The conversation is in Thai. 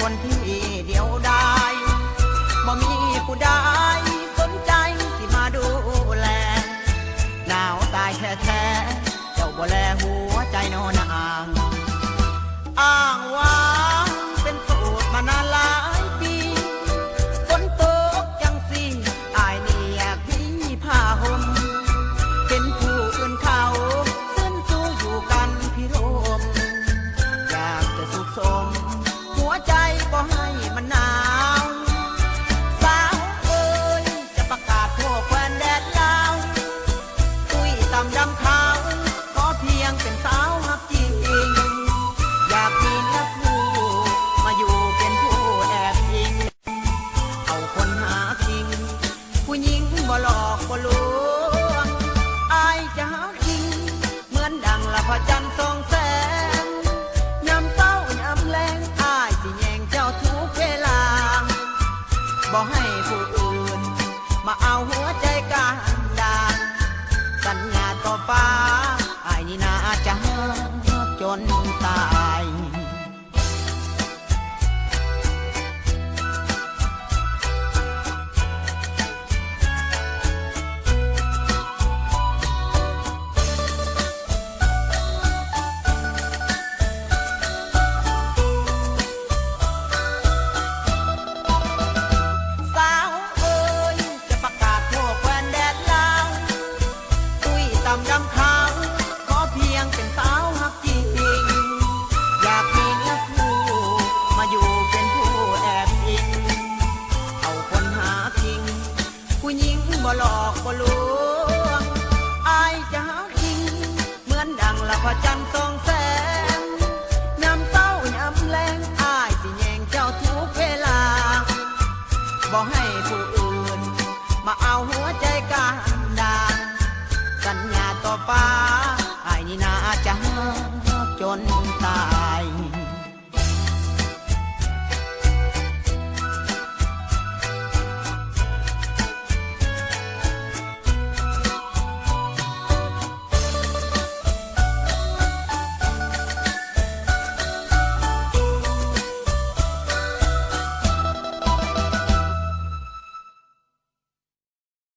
คนที่เดียวดายบ่มีผู้ใดสนใจสิมาดูแลหนาวตายแท้ๆเจ้าบ่แลหัวใจนอนางอ้างว่าเป็นโสดมานานหลายปีฝนตกจังสิอายนี่อยากมีผ้าห่มเห็นผู้อื่นเขาซึ้นสู้อยู่กันพิรมอยากจะสุขสมหัวใจก็ให้มันหนาวสาวเอ้ยจะประกาศทั่วแคว้นแดนลาวตุ้ยตำดำขาวขอเพียงเป็นสาวฮักจริงอยากมีนักคู่มาอยู่เป็นผู้แอบอิงเอาคนหาจริงผู้หญิงบ่หลอกบ่ลวงอายจะหาจริงเหมือนดังละพระจันทร์ส่องแสงยามเศร้ายามแลงอายสิแย่งเจ้าทุกเวลาบ่ให้ผู้อื่นมาเอาหัวใจกันดานสัญญาต่อฟ้าอายนี่น่าจะฮักจนตายสาวเอ้ยจะประกาศทั่วแคว้นแดนลาวตุ้ยตำดำขาวขอเพียงเป็นสาวฮักจริงอยากมีนักคู่มาอยู่เป็นผู้แอบอิงเอาคนหาจริงผู้หญิงบ่หลอกบ่ลวงอายจะหาจริงเหมือนดังละพระจันทร์ส่องแสงยามเศร้ายามแลงอายสิแย่งเจ้าทุกเวลาบ่ให้